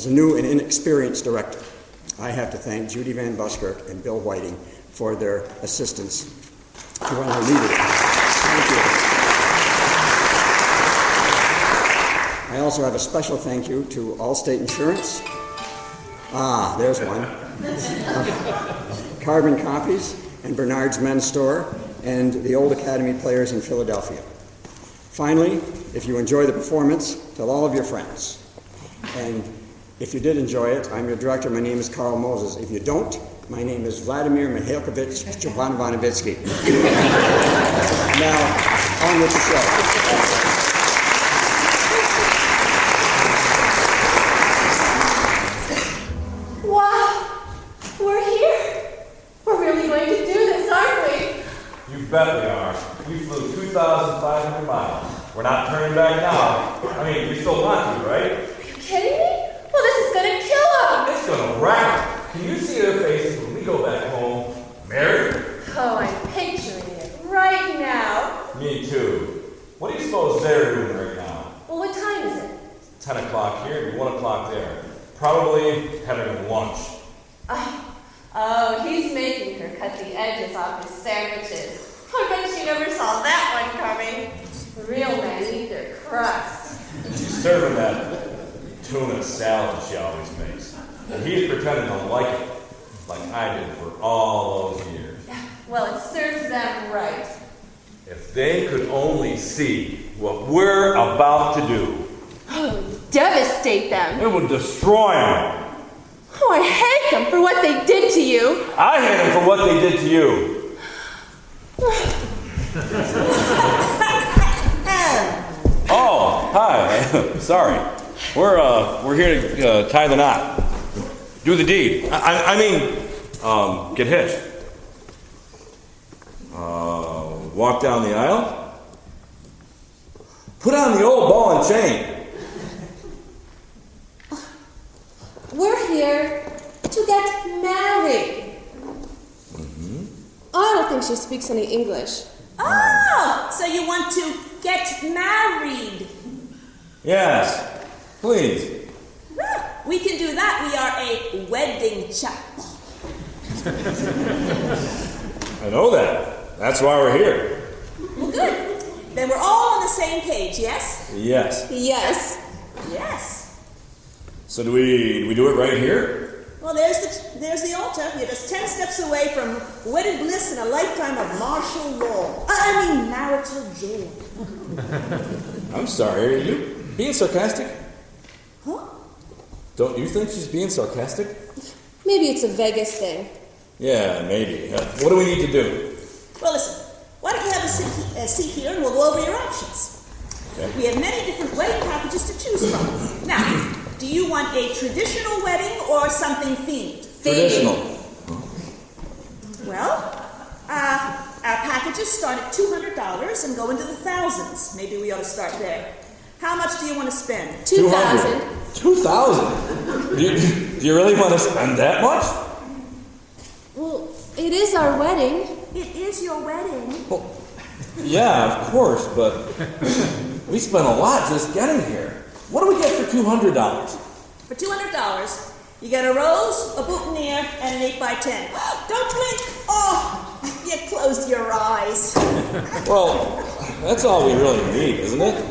As a new and inexperienced director, I have to thank Judy Van Buskirk and Bill Whiting for their assistance when I needed it. Thank you. I also have a special thank you to Allstate Insurance. There's one. Carbon Copies and Bernard's Men's Store and the Old Academy Players in Philadelphia. Finally, if you enjoy the performance, tell all of your friends. And if you did enjoy it, I'm your director. My name is Carl Moses. If you don't, my name is Vladimir Mihailkovich Jovanovitsky. Now, on with the show. Bet we are. We flew 2,500 miles. We're not turning back now. I mean, we still want to, right? Are you kidding me? Well, this is gonna kill them. It's gonna wreck. Can you see their faces when we go back home? Married? Oh, I'm picturing it right now. Me too. What do you suppose they're doing right now? Well, what time is it? 10 o'clock here, it'd be 1 o'clock there. Probably having lunch. Oh, he's making her cut the edges off his sandwiches. I bet she never saw that one coming. Real men eat their crust. She's serving that tuna salad she always makes. And he's pretending to like it, like I did for all those years. Yeah, well, it serves them right. If they could only see what we're about to do. Oh, devastate them. It would destroy them. Oh, I hate them for what they did to you. I hate them for what they did to you. Oh, hi. Sorry. We're here to tie the knot. Do the deed. I mean, get hitched. Walk down the aisle. Put on the old ball and chain. We're here to get married. I don't think she speaks any English. Oh, so you want to get married? Yes, please. Well, we can do that. We are a wedding chapel. I know that. That's why we're here. Well, good. Then we're all on the same page, yes? Yes. Yes. Yes. So do we do it right here? Well, there's the altar. You're just 10 steps away from wedded bliss and a lifetime of martial law. Marital joy. I'm sorry, are you being sarcastic? Huh? Don't you think she's being sarcastic? Maybe it's a Vegas thing. Yeah, maybe. What do we need to do? Well, listen. Why don't you have a seat here and we'll go over your options. Okay. We have many different wedding packages to choose from. Now, do you want a traditional wedding or something themed? Traditional. Well, our packages start at $200 and go into the thousands. Maybe we ought to start there. How much do you want to spend? 2,000. 2,000? Do you really want to spend that much? Well, it is our wedding. It is your wedding. Well, yeah, of course, but we spent a lot just getting here. What do we get for $200? For $200, you get a rose, a boutonniere, and an 8x10. Don't blink! Oh, you closed your eyes. Well, that's all we really need, isn't it?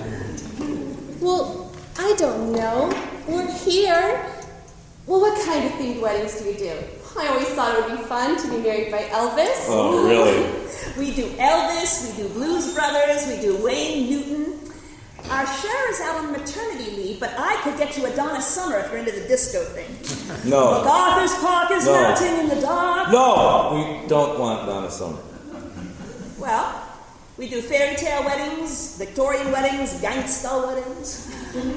Well, I don't know. We're here. Well, what kind of themed weddings do you do? I always thought it would be fun to be married by Elvis. Oh, really? We do Elvis, we do Blues Brothers, we do Wayne Newton. Our Cher is out on maternity leave, but I could get you a Donna Summer if you're into the disco thing. No. MacArthur's Park is melting in the dark. No, we don't want Donna Summer. Well, we do fairy tale weddings, Victorian weddings, gangsta weddings,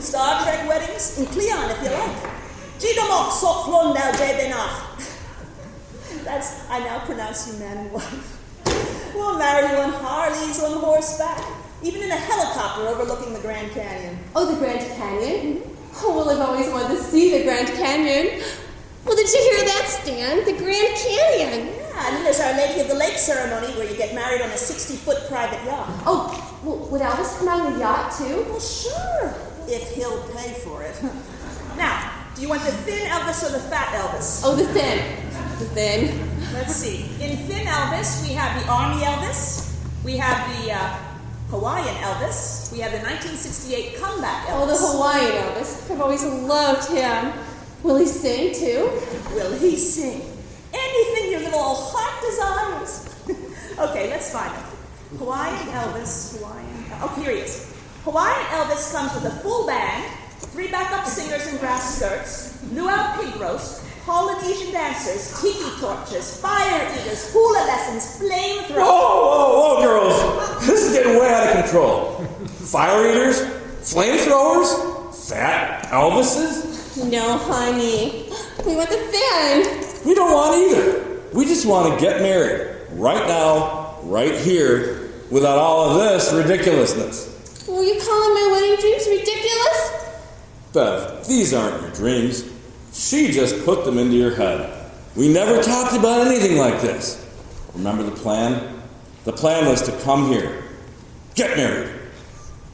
Star Trek weddings, and Cleon if you like. That's, I now pronounce you man and wife. We'll marry you on Harleys, on horseback, even in a helicopter overlooking the Grand Canyon. Oh, the Grand Canyon? Mm-hmm. Oh, well, I've always wanted to see the Grand Canyon. Well, did you hear that, Stan? The Grand Canyon. Yeah, and then there's Our Lady of the Lake ceremony where you get married on a 60-foot private yacht. Oh, well, would Elvis come on the yacht, too? Well, sure, if he'll pay for it. Now, Do you want the thin Elvis or the fat Elvis? Oh, the thin. The thin. Let's see. In thin Elvis, we have the Army Elvis. We have the Hawaiian Elvis. We have the 1968 comeback Elvis. Oh, the Hawaiian Elvis. I've always loved him. Will he sing, too? Will he sing? Anything your little old heart desires. Okay, let's find him. Hawaiian Elvis. Oh, here he is. Hawaiian Elvis comes with a full band, 3 backup singers in grass skirts, luau pig roast, Polynesian dancers, tiki torches, fire eaters, hula lessons, flamethrowers. Whoa, girls. This is getting way out of control. Fire eaters? Flamethrowers? Fat Elvises? No, honey. We want the thin. We don't want either. We just want to get married. Right now, right here, without all of this ridiculousness. Were you calling my wedding dreams ridiculous? Bev, these aren't your dreams. She just put them into your head. We never talked about anything like this. Remember the plan? The plan was to come here, get married,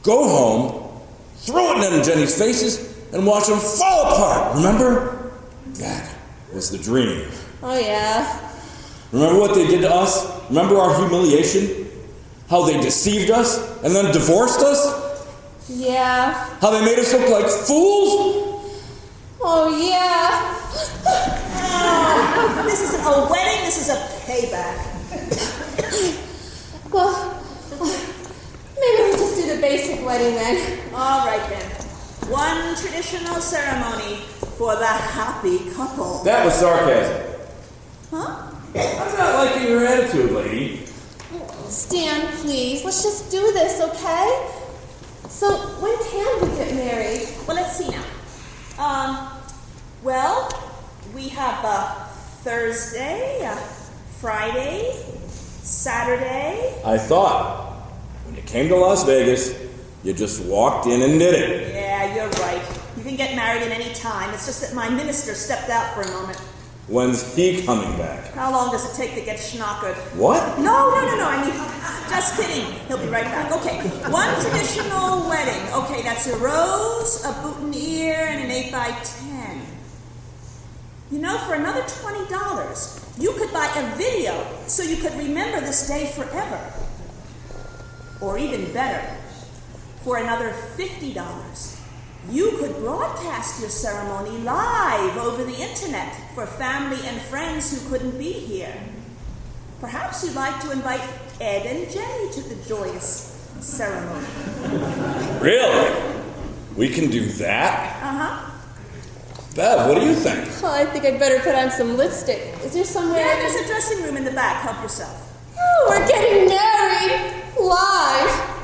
go home, throw it in Ed and Jenny's faces, and watch them fall apart. Remember? That was the dream. Oh, yeah. Remember what they did to us? Remember our humiliation? How they deceived us and then divorced us? Yeah. How they made us look like fools? Oh, yeah. Oh, this isn't a wedding, this is a payback. Well, maybe we'll just do the basic wedding then. All right, then. One traditional ceremony for the happy couple. That was sarcasm. Huh? I'm not liking your attitude, lady. Stan, please, let's just do this, okay? So, when can we get married? Well, let's see now. Well, we have Thursday, Friday, Saturday. I thought, when you came to Las Vegas, you just walked in and did it. Yeah, you're right. You can get married at any time. It's just that my minister stepped out for a moment. When's he coming back? How long does it take to get schnockered? What? No. I mean, just kidding. He'll be right back. Okay, one traditional wedding. Okay, that's a rose, a boutonniere, and an 8x10. You know, for another $20, you could buy a video so you could remember this day forever. Or even better, for another $50, you could broadcast your ceremony live over the internet for family and friends who couldn't be here. Perhaps you'd like to invite Ed and Jenny to the joyous ceremony. Really? We can do that? Uh-huh. Bev, what do you think? Oh, I think I'd better put on some lipstick. Is there somewhere? Yeah, there's a dressing room in the back. Help yourself. Oh, we're getting married live.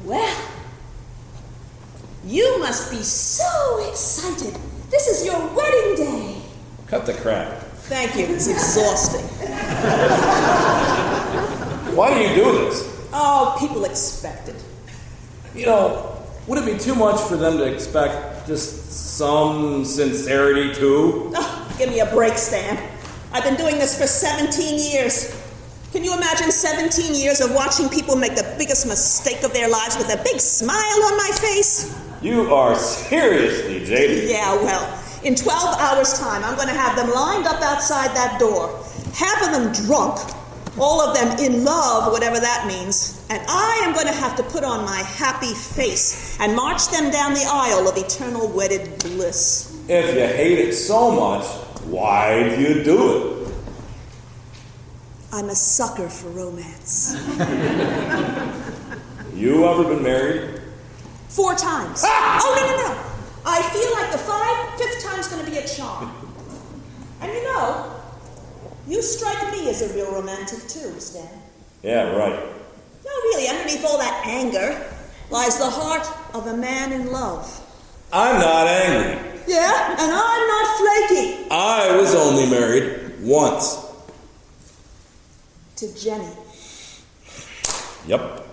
Well, you must be so excited. This is your wedding day. Cut the crap. Thank you. It's exhausting. Why do you do this? Oh, people expect it. You know, would it be too much for them to expect just some sincerity too? Oh, give me a break, Stan. I've been doing this for 17 years. Can you imagine 17 years of watching people make the biggest mistake of their lives with a big smile on my face? You are seriously jaded. Yeah, well, in 12 hours' time, I'm going to have them lined up outside that door. Half of them drunk, all of them in love, whatever that means. And I am going to have to put on my happy face and march them down the aisle of eternal wedded bliss. If you hate it so much, why do you do it? I'm a sucker for romance. You ever been married? 4 times. Ah! Oh, no. I feel like the 5th time's going to be a charm. And you know, you strike me as a real romantic too, Stan. Yeah, right. No, really, underneath all that anger lies the heart of a man in love. I'm not angry. Yeah, and I'm not flaky. I was only married once. To Jenny. Yep.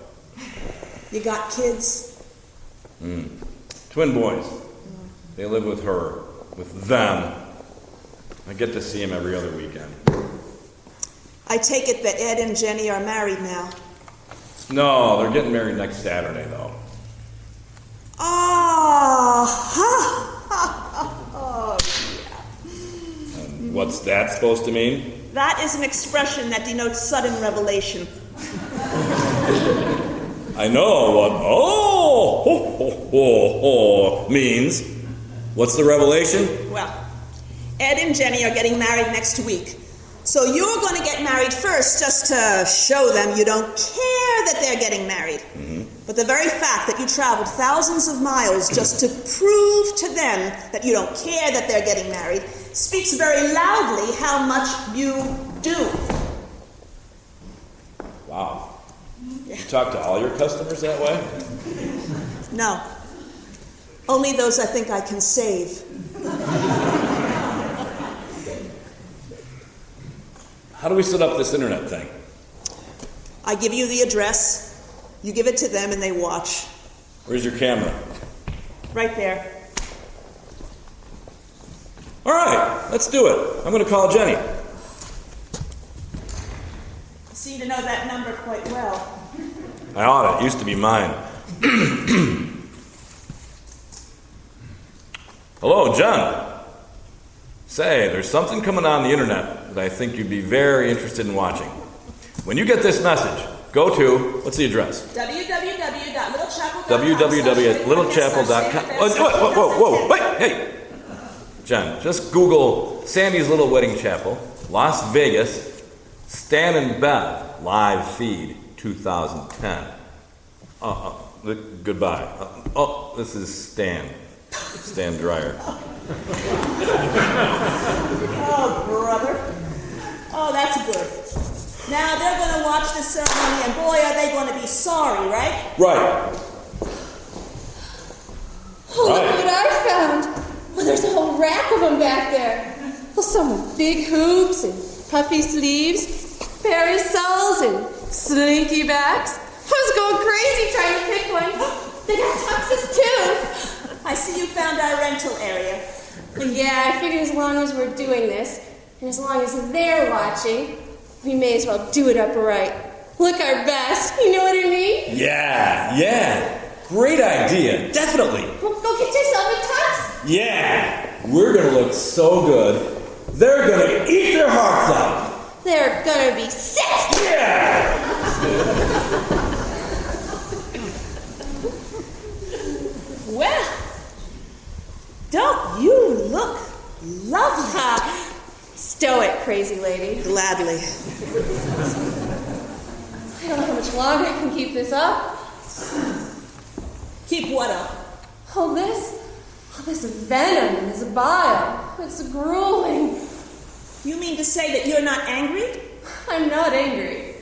You got kids? Twin boys. They live with her, with them. I get to see them every other weekend. I take it that Ed and Jenny are married now. No, they're getting married next Saturday, though. Oh, What's that supposed to mean? that is an expression that denotes sudden revelation. I know what means. What's the revelation? Well, Ed and Jenny are getting married next week. So you're going to get married first just to show them you don't care that they're getting married. Mm-hmm. But the very fact that you traveled thousands of miles just to prove to them that you don't care that they're getting married speaks very loudly how much you do. Wow. You talk to all your customers that way? No. Only those I think I can save. How do we set up this internet thing? I give you the address, you give it to them, and they watch. Where's your camera? Right there. All right, let's do it. I'm going to call Jenny. I seem to know that number quite well. I ought. It used to be mine. Hello, John. Say, there's something coming on the internet that I think you'd be very interested in watching. When you get this message, go to, what's the address? www.littlechapel.com. www.littlechapel.com. Wait, hey. Jen, just Google Sandy's Little Wedding Chapel, Las Vegas, Stan and Bev, live feed, 2010. Goodbye. This is Stan Dreyer. Oh, brother. Oh, that's good. Now they're going to watch the ceremony, and boy, are they going to be sorry, right? Right. Oh, look what I found. Well, there's a whole rack of them back there. Well, some with big hoops and puffy sleeves, parasols and slinky backs. I was going crazy trying to pick one. They got tuxes too. I see you found our rental area. Yeah, I figured as long as we're doing this, and as long as they're watching, we may as well do it up right. Look our best, you know what I mean? Yeah. Great idea. Definitely. Well, go get yourself a tux. Yeah. We're going to look so good. They're going to eat their hearts out. They're gonna be sick. Yeah. Well, don't you look lovely? Stow it, crazy lady. Gladly. I don't know how much longer I can keep this up. Keep what up? Oh, this venom in this bile. It's grueling. You mean to say that you're not angry? I'm not angry.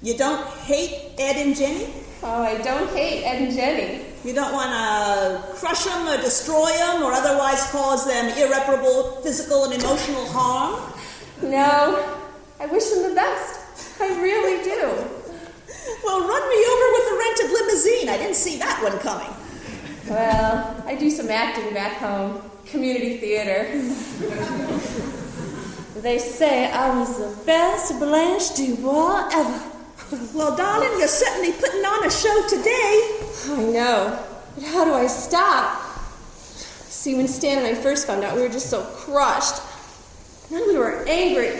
You don't hate Ed and Jenny? Oh, I don't hate Ed and Jenny. You don't want to crush them or destroy them or otherwise cause them irreparable physical and emotional harm? No, I wish them the best. I really do. Well, run me over with a rented limousine. I didn't see that one coming. Well, I do some acting back home. Community theater. They say I was the best Blanche Dubois ever. Well, darling, you're certainly putting on a show today. I know, but how do I stop? See, when Stan and I first found out, we were just so crushed. And then we were angry.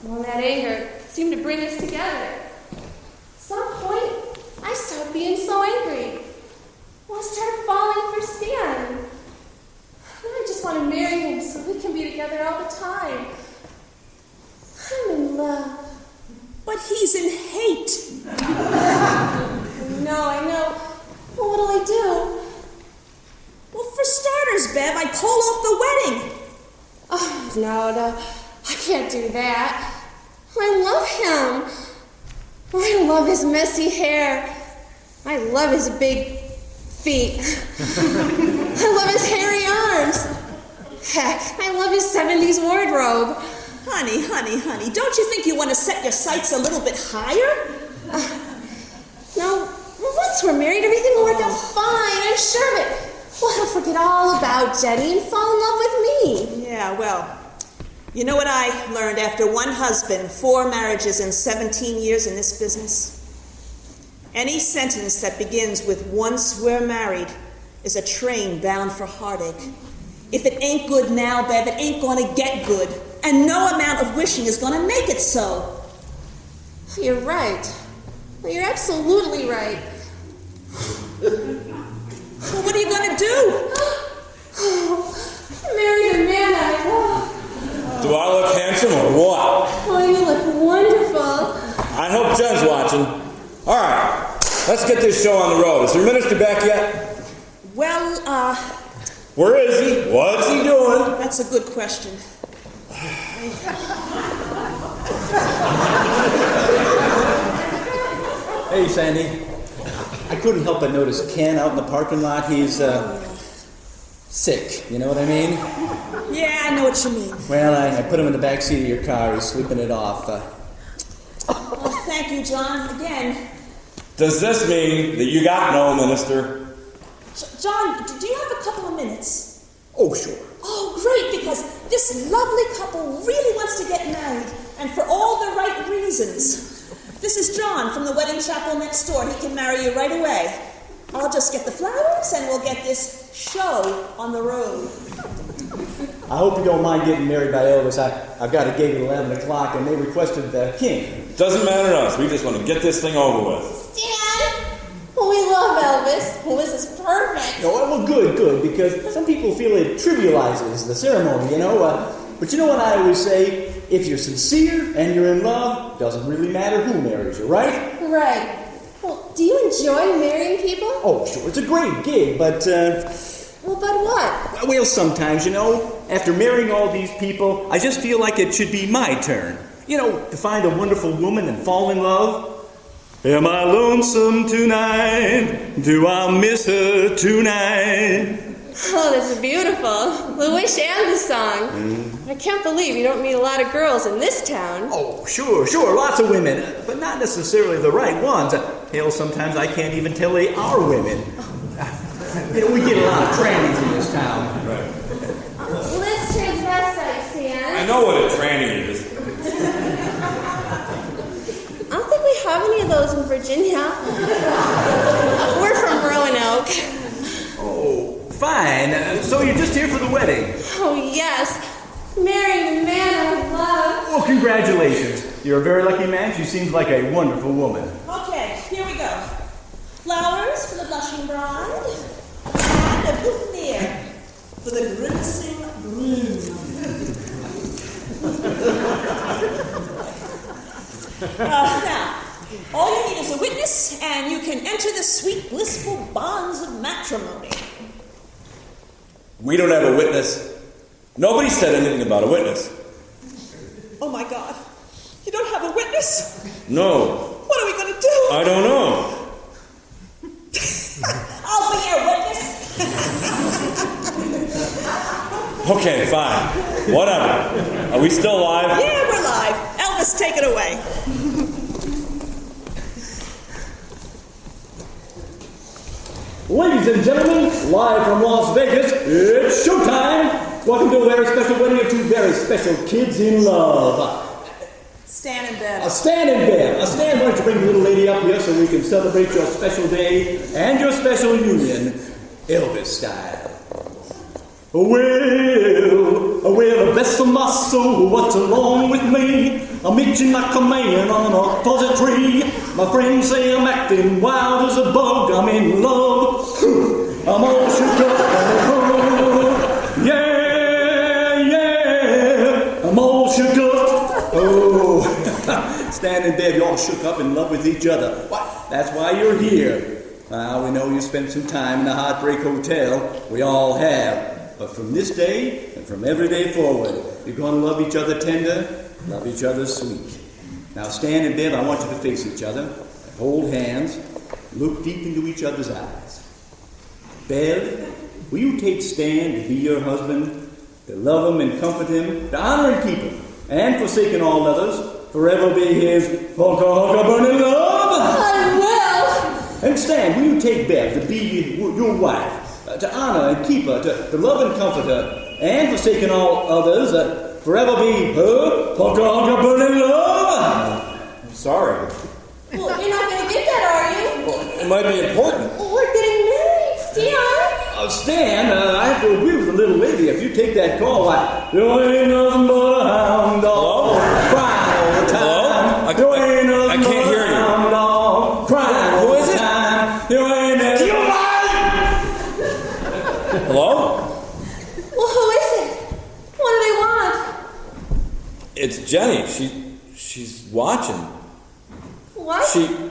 Well, that anger seemed to bring us together. At some point, I stopped being so angry. Well, I started falling for Stan. Now I just want to marry him so we can be together all the time. I'm in love. But he's in hate. No, I know. Well, what'll I do? Well, for starters, Bev, I'd call off the wedding. Oh, no, I can't do that. I love him. I love his messy hair. I love his big feet. I love his hairy arms. Heck, I love his 70s wardrobe. Honey, don't you think you want to set your sights a little bit higher? No, once we're married, everything will work out fine, I'm sure of it. Well, he'll forget all about Jenny and fall in love with me. Yeah, well, you know what I learned after one husband, 4 marriages, and 17 years in this business? Any sentence that begins with "once we're married" is a train bound for heartache. If it ain't good now, Bev, it ain't gonna get good. And no amount of wishing is gonna make it so. You're right. You're absolutely right. Well, what are you gonna do? Marry a man I love. Do I look handsome or what? Oh, you look wonderful. I hope Jen's watching. All right, let's get this show on the road. Is your minister back yet? Well, Where is he? What's he doing? that's a good question. Hey, Sandy. I couldn't help but notice Ken out in the parking lot. He's, sick. You know what I mean? Yeah, I know what you mean. Well, I put him in the back seat of your car. He's sleeping it off. Oh, thank you, John. Again. Does this mean that you got no minister? John, do you have a couple of minutes? Oh, sure. Oh, great, because this lovely couple really wants to get married, and for all the right reasons. This is John from the wedding chapel next door. He can marry you right away. I'll just get the flowers, and we'll get this show on the road. I hope you don't mind getting married by Elvis. I've got a gig at 11 o'clock, and they requested King. Doesn't matter to us. We just want to get this thing over with. Stan! Oh, we love Elvis. Oh, this is perfect. No, well, good, because some people feel it trivializes the ceremony, you know. But you know what I always say? If you're sincere and you're in love, doesn't really matter who marries you, right? Right. Well, do you enjoy marrying people? Oh, sure, it's a great gig, but, Well, but what? well, sometimes, you know, after marrying all these people, I just feel like it should be my turn. You know, to find a wonderful woman and fall in love. Am I lonesome tonight? Do I miss her tonight? Oh, that's beautiful. We wish and the song. I can't believe you don't meet a lot of girls in this town. Oh, sure, lots of women, but not necessarily the right ones. Hell, sometimes I can't even tell they are women. You know, we get a lot of trannies in this town. Right. Let's transvestite, Stan. I know what a tranny is. I don't think we have any of those in Virginia. We're from Roanoke. Oh, fine. So you're just here for the wedding? Oh, yes. Marrying the man I love. Well, congratulations. You're a very lucky man. She seems like a wonderful woman. Okay, here we go. Flowers for the blushing bride, and a boutonniere for the grimacing groom. Now, all you need is a witness, and you can enter the sweet, blissful bonds of matrimony. We don't have a witness. Nobody said anything about a witness. Oh my God, you don't have a witness? No. What are we going to do? I don't know. I'll be your witness. Okay, fine. Whatever. Are we still live? Yeah, we're live. Elvis, take it away. Ladies and gentlemen, live from Las Vegas, it's showtime! Welcome to a very special wedding of two very special kids in love. Stan and Bev. Stan and Bev. Stan, why don't you bring the little lady up here so we can celebrate your special day and your special union, Elvis style. Well, bless my soul, what's wrong with me? I'm itching like a man on a fuzzy tree. My friends say I'm acting wild as a bug. I'm in love. I'm all shook up. Yeah. I'm all shook up. Oh, Stan and Bev, you're all shook up in love with each other. What? That's why you're here. We know you spent some time in the Heartbreak Hotel. We all have. But from this day and from every day forward, you're going to love each other tender, love each other sweet. Now, Stan and Bev, I want you to face each other, hold hands, look deep into each other's eyes. Bev, will you take Stan to be your husband, to love him and comfort him, to honor and keep him, and forsaking all others, forever be his honka burning love? I will. And Stan, will you take Bev to be your wife? To honor and keep her, to love and comfort her, and forsaking all others, forever be her honka burning love? Sorry. Well, you're not going to get that, are you? might be important. We're getting married, Stan. Stan, I have to agree with the little lady. If you take that call, why, there ain't nothing but a hound dog crying all the time. Hello? There ain't nothing I can't but hear a you. hound dog crying all Who is the it? time. There ain't nothing. Hello? Well, who is it? What do they want? It's Jenny. She's watching. What?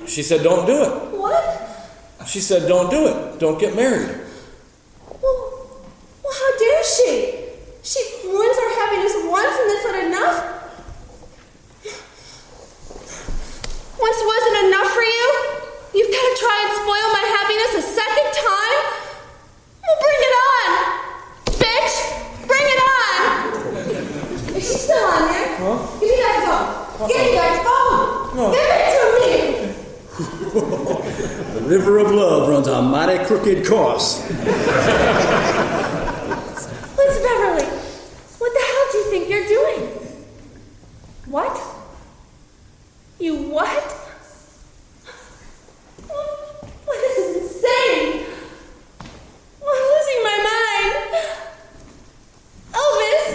She said don't do it. What? She said don't do it. Don't get married. Well, how dare she? She ruins our happiness once and that's not enough? Once wasn't enough for you? You've got to try and spoil my happiness a second time? Well, bring it on! Bitch! Bring it on! Is she still on there? Huh? Give me that phone! Give me that phone! No. Give it to me! The river of love runs a mighty crooked course. Miss Beverly, what the hell do you think you're doing? What? You what? Well, this is insane. I'm losing my mind. Elvis,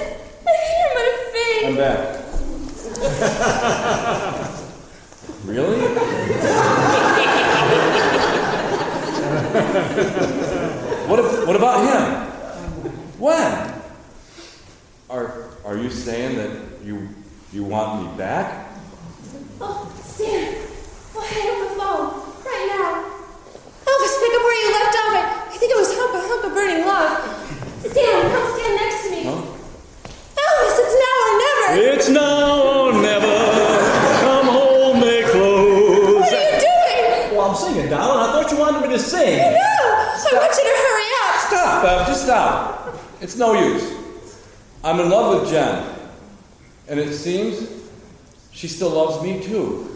I think I'm gonna faint. I'm back. Really? What about him? When? Are you saying that you want me back? Oh, Stan, hang up the phone right now. Elvis, pick up where you left off. I think it was Hump of Burning Love. Stan, come stand next to me. Huh? Elvis, it's now or never. It's now or never. Come hold me close. What are you doing? Well, I'm singing, darling. I thought you wanted me to sing. No, I want you to hurry up. Stop, Bev. Just stop. It's no use. I'm in love with Jen. And it seems she still loves me too.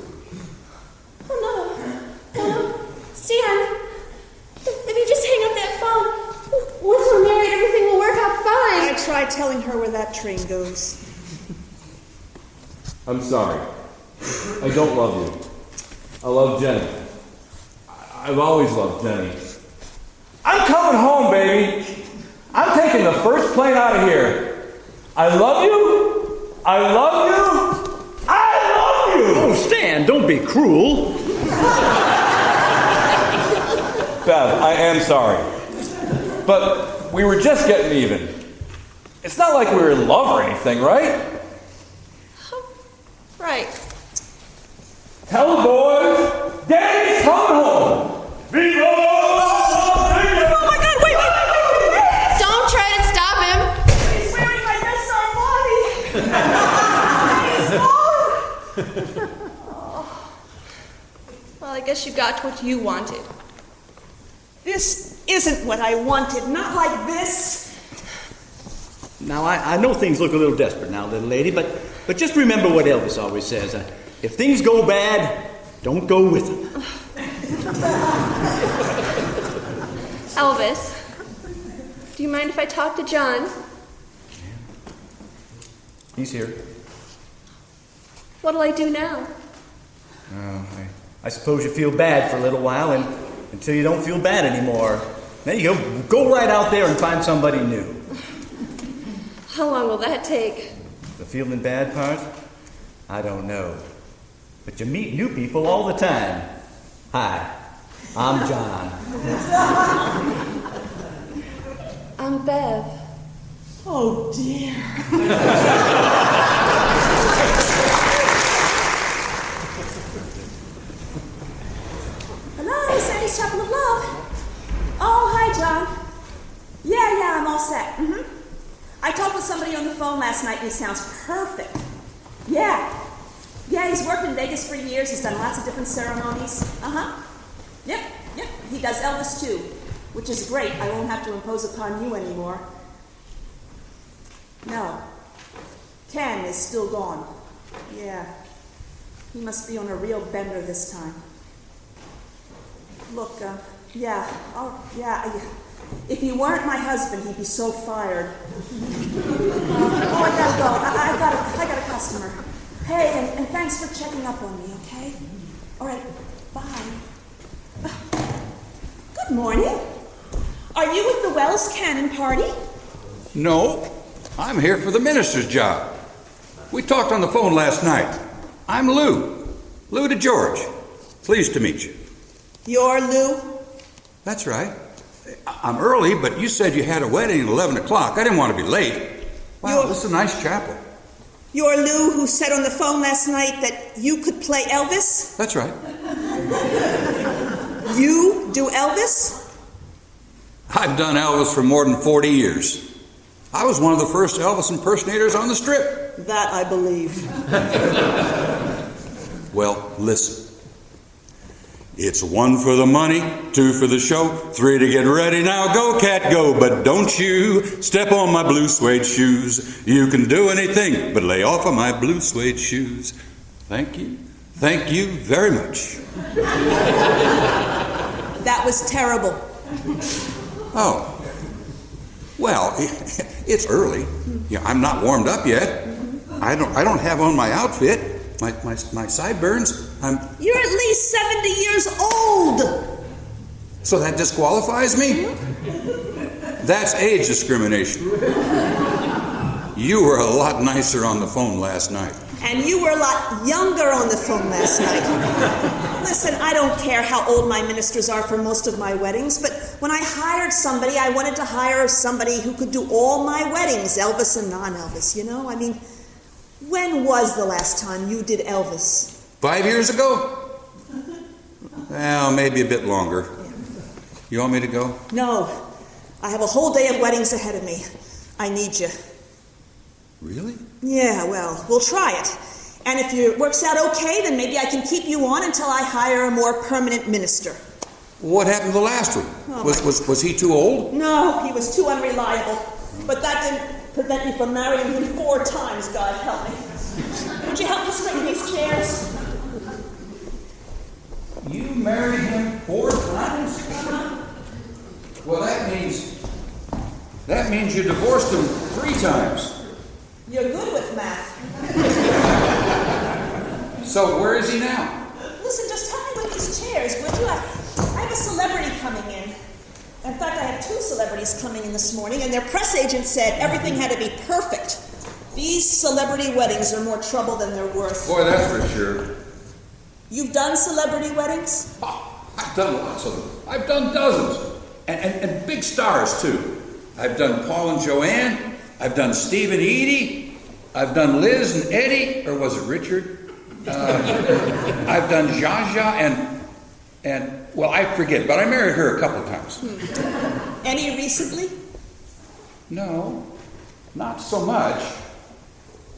Oh, no. Stan, if you just hang up that phone, once we're married, everything will work out fine. I tried telling her where that train goes. I'm sorry. I don't love you. I love Jenny. I've always loved Jenny. I'm coming home, baby. I'm taking the first plane out of here. I love you. I love you. I love you. Oh, Stan, don't be cruel. Bev, I am sorry. But we were just getting even. It's not like we were in love or anything, right? Right. Tell the boys, Daddy's coming home. Viva! Oh my God, wait. Don't try to stop him. He's wearing my best body. Well, I guess you got what you wanted. This isn't what I wanted, not like this. Now, I know things look a little desperate now, little lady, but just remember what Elvis always says. If things go bad, don't go with them. Elvis, do you mind if I talk to John? He's here. What'll I do now? I suppose you feel bad for a little while, and until you don't feel bad anymore, then you go right out there and find somebody new. How long will that take? The feeling bad part? I don't know. But you meet new people all the time. Hi, I'm John. I'm Bev. Oh dear. Hello, Sandy's Chapel of Love. Oh, hi, John. Yeah, I'm all set. I talked with somebody on the phone last night and he sounds perfect. Yeah, he's worked in Vegas for years. He's done lots of different ceremonies. Yep. He does Elvis too, which is great. I won't have to impose upon you anymore. No. Ken is still gone. Yeah. He must be on a real bender this time. Look, if he weren't my husband, he'd be so fired. I gotta go. I got a customer. Hey, and thanks for checking up on me, okay? All right, bye. Good morning. Are you with the Wells Cannon party? No, I'm here for the minister's job. We talked on the phone last night. I'm Lou. Lou to George. Pleased to meet you. You're Lou? That's right. I'm early, but you said you had a wedding at 11 o'clock. I didn't want to be late. Wow, this is a nice chapel. You're Lou who said on the phone last night that you could play Elvis? That's right. You do Elvis? I've done Elvis for more than 40 years. I was one of the first Elvis impersonators on the Strip. That I believe. Well, listen. It's 1 for the money, 2 for the show, 3 to get ready. Now go, cat, go, but don't you step on my blue suede shoes. You can do anything but lay off of my blue suede shoes. Thank you. Thank you very much. That was terrible. Oh. Well, it's early. Yeah, I'm not warmed up yet. I don't have on my outfit. My sideburns. You're at least 70 years old. So that disqualifies me? That's age discrimination. You were a lot nicer on the phone last night. And you were a lot younger on the phone last night. Listen, I don't care how old my ministers are for most of my weddings, but when I hired somebody, I wanted to hire somebody who could do all my weddings, Elvis and non-Elvis, you know? I mean, when was the last time you did Elvis? 5 years ago? Well, maybe a bit longer. You want me to go? No. I have a whole day of weddings ahead of me. I need you. Really? Yeah, well, we'll try it. And if it works out okay, then maybe I can keep you on until I hire a more permanent minister. What happened to the last one? Oh, was he too old? No, he was too unreliable. But that didn't prevent me from marrying him 4 times, God help me. Would you help me straighten these chairs? You married him 4 times? Well, that means you divorced him 3 times. You're good with math. So where is he now? Listen, just help me with these chairs, would you? I have a celebrity coming in. In fact, I have 2 celebrities coming in this morning, and their press agent said everything had to be perfect. These celebrity weddings are more trouble than they're worth. Boy, that's for sure. You've done celebrity weddings? Oh, I've done lots of them. I've done dozens. And big stars, too. I've done Paul and Joanne. I've done Steve and Edie. I've done Liz and Eddie. Or was it Richard? I've done Zsa and well, I forget, but I married her a couple of times. Any recently? No, not so much.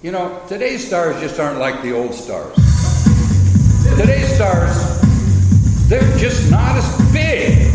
You know, today's stars just aren't like the old stars. Today's stars, they're just not as big.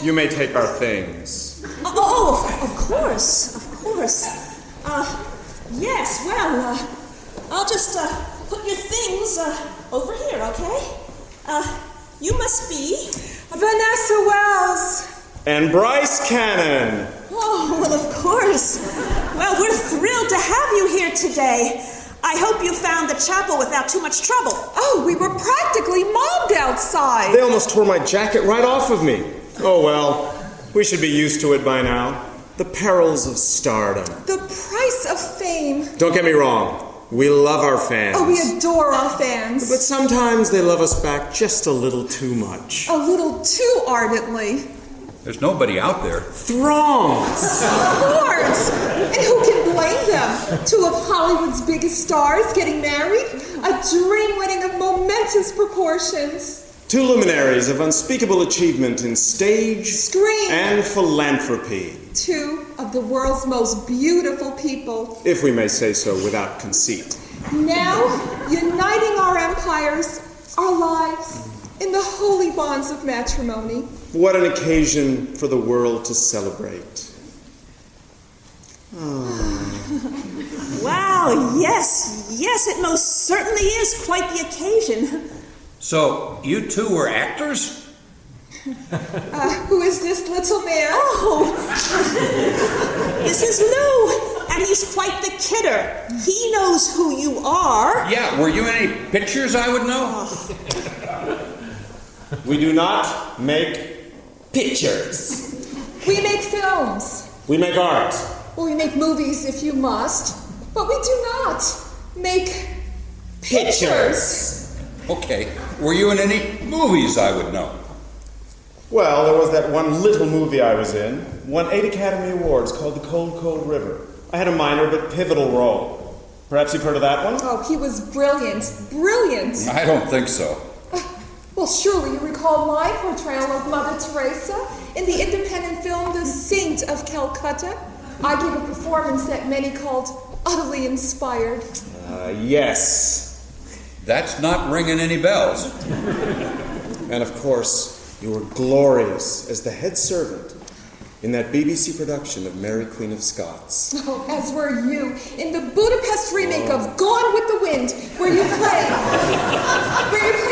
You may take our things. Of course. Yes, well, I'll just put your things over here, okay? You must be... Vanessa Wells. And Bryce Cannon. Oh, well, of course. Well, we're thrilled to have you here today. I hope you found the chapel without too much trouble. Oh, we were practically mobbed outside. They almost tore my jacket right off of me. Oh well, we should be used to it by now. The perils of stardom. The price of fame. Don't get me wrong, we love our fans. Oh, we adore our fans. But sometimes they love us back just a little too much. A little too ardently. There's nobody out there. Throngs! Hordes! And who can blame them? Two of Hollywood's biggest stars getting married? A dream wedding of momentous proportions. Two luminaries of unspeakable achievement in stage, Screen. and philanthropy. Two of the world's most beautiful people. If we may say so without conceit. Now, uniting our empires, our lives, in the holy bonds of matrimony. What an occasion for the world to celebrate. Wow, yes, it most certainly is quite the occasion. So, you two were actors? Who is this little man? Oh, this is Lou, and he's quite the kidder. He knows who you are. Yeah, were you in any pictures I would know? We do not make pictures. We make films. We make art. Well, we make movies if you must. But we do not make pictures. Okay, were you in any movies I would know? Well, there was that one little movie I was in. Won 8 Academy Awards called The Cold, Cold River. I had a minor but pivotal role. Perhaps you've heard of that one? Oh, he was brilliant. Brilliant. I don't think so. Well, surely you recall my portrayal of Mother Teresa in the independent film The Saint of Calcutta. I gave a performance that many called utterly inspired. Yes. That's not ringing any bells. And of course, you were glorious as the head servant in that BBC production of Mary Queen of Scots. Oh, as were you in the Budapest remake of Gone with the Wind, where you played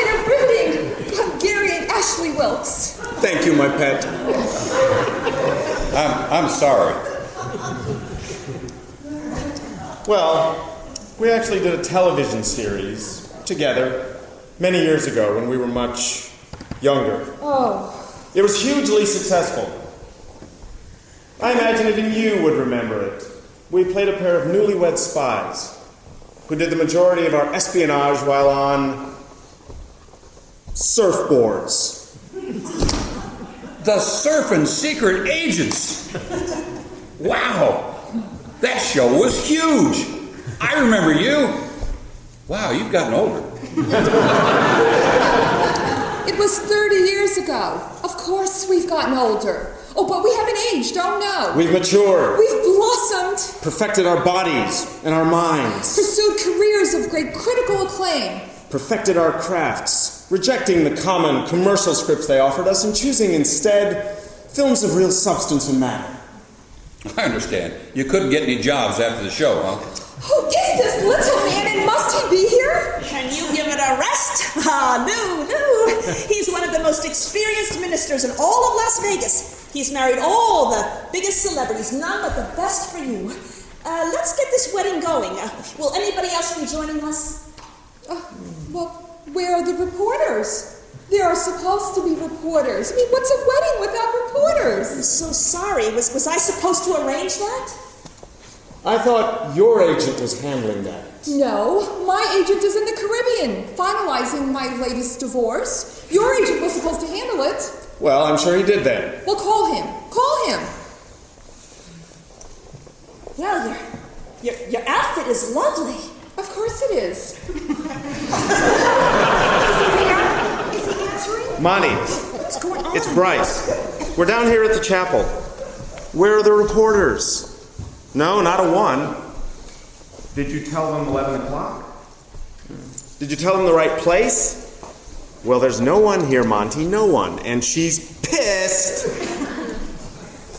a riveting Hungarian Ashley Wilkes. Thank you, my pet. I'm sorry. Well, we actually did a television series together many years ago when we were much younger. Oh, It was hugely successful. I imagine even you would remember it. We played a pair of newlywed spies who did the majority of our espionage while on surfboards. The Surfing Secret Agents. Wow, that show was huge. I remember you. Wow, you've gotten older. it was 30 years ago. Of course we've gotten older. Oh, but we haven't aged, oh no. We've matured, We've blossomed, perfected our bodies and our minds, pursued careers of great critical acclaim. perfected our crafts, rejecting the common commercial scripts they offered us and choosing instead films of real substance and matter. I understand. You couldn't get any jobs after the show, huh? Who is this little man and must he be here? Can you give it a rest? Ah, no. He's one of the most experienced ministers in all of Las Vegas. He's married all the biggest celebrities, none but the best for you. Let's get this wedding going. Will anybody else be joining us? Well, where are the reporters? There are supposed to be reporters. I mean, what's a wedding without reporters? I'm so sorry. Was I supposed to arrange that? I thought your agent was handling that. No, my agent is in the Caribbean, finalizing my latest divorce. Your agent was supposed to handle it. Well, I'm sure he did then. Well, call him. Call him. Well, your outfit is lovely. Of course it is. Is he answering? Monty, What's going on? it's Bryce. We're down here at the chapel. Where are the reporters? No, not a one. Did you tell them 11 o'clock? Did you tell them the right place? Well, there's no one here, Monty, no one. And she's pissed.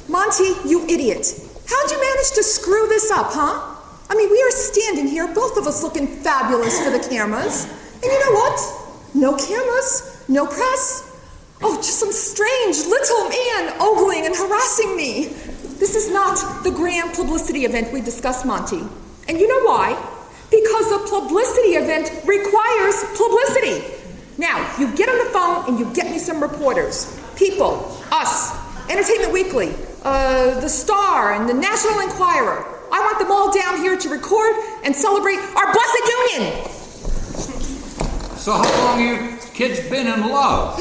Monty, you idiot. How'd you manage to screw this up, huh? I mean, we are standing here, both of us looking fabulous for the cameras. And you know what? No cameras, no press. Oh, just some strange little man ogling and harassing me. This is not the grand publicity event we discussed, Monty. And you know why? Because a publicity event requires publicity. Now, you get on the phone and you get me some reporters. People, us, Entertainment Weekly, The Star, and the National Enquirer. I want them all down here to record and celebrate our blessed union. So how long have you kids been in love?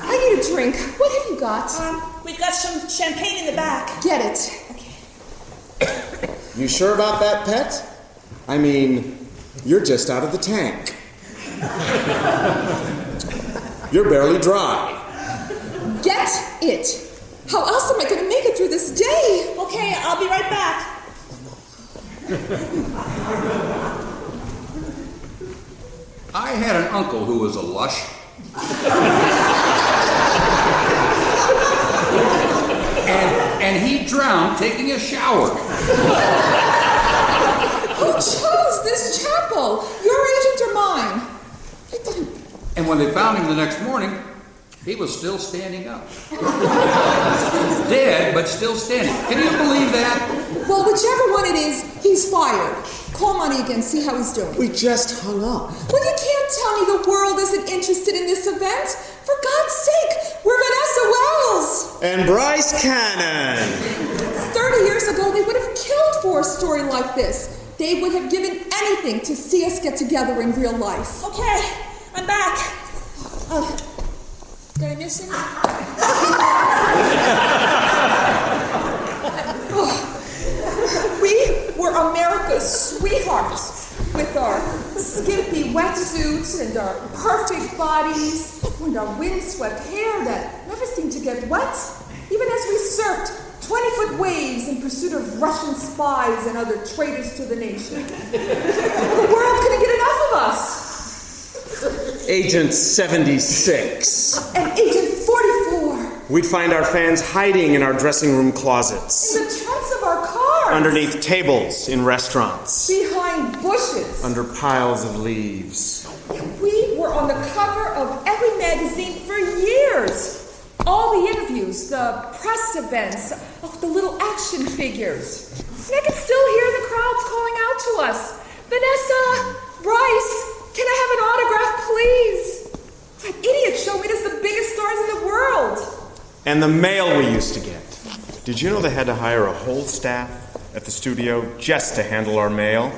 I need a drink. What have you got? We we've got some champagne in the back. Get it. You sure about that, pet? I mean, you're just out of the tank. You're barely dry. Get it. How else am I going to make it through this day? Okay, I'll be right back. I had an uncle who was a lush. and he drowned taking a shower. Who chose this chapel? Your agent or mine? And when they found him the next morning, he was still standing up. Dead, but still standing. Can you believe that? Well, whichever one it is, he's fired. Call Monty again, see how he's doing. We just hung up. Well, you can't tell me the world isn't interested in this event. For God's sake, we're Vanessa Wells. And Bryce Cannon. 30 years ago, they would have killed for a story like this. They would have given anything to see us get together in real life. Okay, I'm back. Did I miss anything? We were America's sweethearts with our skimpy wetsuits and our perfect bodies and our windswept hair that never seemed to get wet, even as we surfed 20-foot waves in pursuit of Russian spies and other traitors to the nation. The world couldn't get enough of us. Agent 76. And Agent 44. We'd find our fans hiding in our dressing room closets. In the trunks of our cars. Underneath tables in restaurants. Behind bushes. Under piles of leaves. We were on the cover of every magazine for years. All the interviews, the press events, the little action figures. And I can still hear the crowds calling out to us. Vanessa, Bryce, can I have an autograph, please? That idiot showed me it as the biggest stars in the world. And the mail we used to get. Did you know they had to hire a whole staff at the studio just to handle our mail?